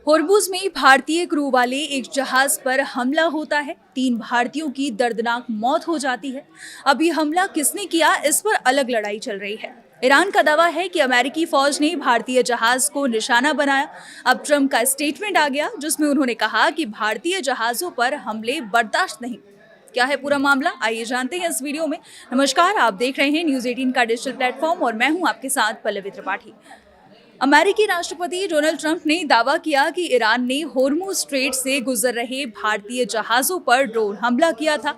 होर्मुज में भारतीय क्रू वाले एक जहाज पर हमला होता है। 3 भारतीयों की दर्दनाक मौत हो जाती है। अब ये हमला किसने किया, इस पर अलग लड़ाई चल रही है। ईरान का दावा है कि अमेरिकी फौज ने भारतीय जहाज को निशाना बनाया। अब ट्रंप का स्टेटमेंट आ गया, जिसमें उन्होंने कहा कि भारतीय जहाजों पर हमले बर्दाश्त नहीं। क्या है पूरा मामला, आइए जानते हैं इस वीडियो में। नमस्कार, आप देख रहे हैं न्यूज़ 18 का डिजिटल प्लेटफॉर्म और मैं हूं आपके साथ पल्लवी त्रिपाठी। अमेरिकी राष्ट्रपति डोनाल्ड ट्रंप ने दावा किया कि ईरान ने होर्मुज स्ट्रेट से गुजर रहे भारतीय जहाजों पर ड्रोन हमला किया था।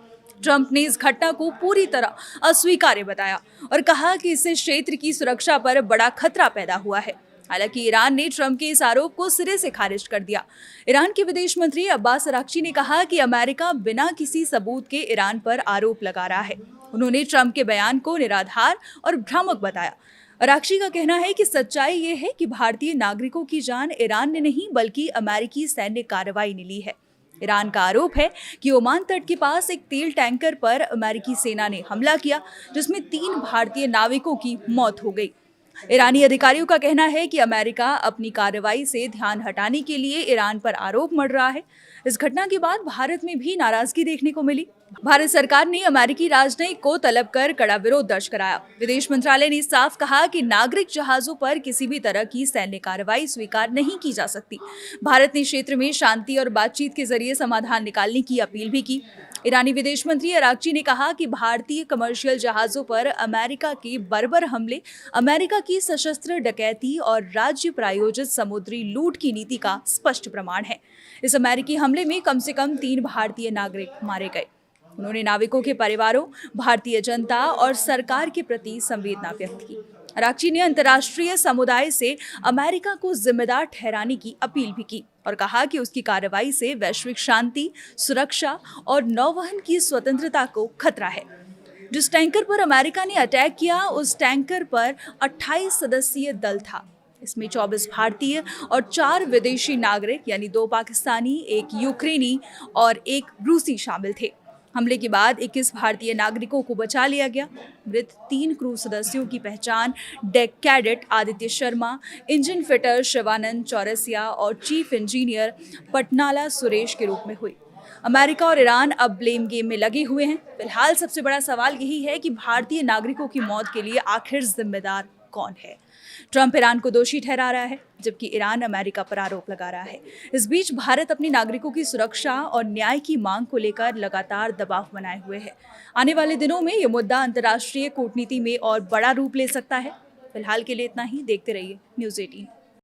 ट्रंप ने इस घटना को पूरी तरह अस्वीकार्य बताया और कहा कि इससे क्षेत्र की सुरक्षा पर बड़ा खतरा पैदा हुआ है। हालांकि ईरान ने ट्रंप के इस आरोप को सिरे से खारिज कर दिया। ईरान के विदेश मंत्री अब्बास अराक्ची ने कहा कि अमेरिका बिना किसी सबूत के ईरान पर आरोप लगा रहा है। उन्होंने ट्रंप के बयान को निराधार और भ्रामक बताया। अराक्ची का कहना है कि सच्चाई ये है कि भारतीय नागरिकों की जान ईरान ने नहीं बल्कि अमेरिकी सैन्य कार्रवाई ने ली है। ईरान का आरोप है कि ओमान तट के पास एक तेल टैंकर पर अमेरिकी सेना ने हमला किया, जिसमें 3 भारतीय नाविकों की मौत हो गई। ईरानी अधिकारियों का कहना है कि अमेरिका अपनी कार्रवाई से ध्यान हटाने के लिए ईरान पर आरोप मढ़ रहा है। इस घटना के बाद भारत में भी नाराजगी देखने को मिली। भारत सरकार ने अमेरिकी राजनयिक को तलब कर कड़ा विरोध दर्ज कराया। विदेश मंत्रालय ने साफ कहा कि नागरिक जहाजों पर किसी भी तरह की सैन्य कार्रवाई स्वीकार नहीं की जा सकती। भारत ने क्षेत्र में शांति और बातचीत के जरिए समाधान निकालने की अपील भी की। ईरानी विदेश मंत्री अराक्ची ने कहा कि भारतीय कमर्शियल जहाजों पर अमेरिका के बर्बर हमले अमेरिका की सशस्त्र डकैती और राज्य प्रायोजित समुद्री लूट की नीति का स्पष्ट प्रमाण है। इस अमेरिकी हमले में कम से कम 3 भारतीय नागरिक मारे गए। उन्होंने नाविकों के परिवारों, भारतीय जनता और सरकार के प्रति संवेदना व्यक्त की। अराक्ची ने अंतर्राष्ट्रीय समुदाय से अमेरिका को जिम्मेदार ठहराने की अपील भी की और कहा कि उसकी कार्रवाई से वैश्विक शांति, सुरक्षा और नौवहन की स्वतंत्रता को खतरा है। जिस टैंकर पर अमेरिका ने अटैक किया, उस टैंकर पर 28 सदस्यीय दल था। इसमें 24 भारतीय और 4 विदेशी नागरिक यानी 2 पाकिस्तानी, 1 यूक्रेनी और 1 रूसी शामिल थे। हमले के बाद 21 भारतीय नागरिकों को बचा लिया गया। मृत 3 क्रू सदस्यों की पहचान deck cadet Aditya Sharma, engine fitter Shivanand Chaurasia और चीफ इंजीनियर पटनाला सुरेश के रूप में हुई। अमेरिका और ईरान अब ब्लेम गेम में लगे हुए हैं। फिलहाल सबसे बड़ा सवाल यही है कि भारतीय नागरिकों की मौत के लिए आखिर जिम्मेदार कौन है। ट्रंप ईरान को दोषी ठहरा रहा है, जबकि ईरान अमेरिका पर आरोप लगा रहा है। इस बीच भारत अपने नागरिकों की सुरक्षा और न्याय की मांग को लेकर लगातार दबाव बनाए हुए है। आने वाले दिनों में ये मुद्दा अंतर्राष्ट्रीय कूटनीति में और बड़ा रूप ले सकता है। फिलहाल के लिए इतना ही। देखते रहिए न्यूज़ 18।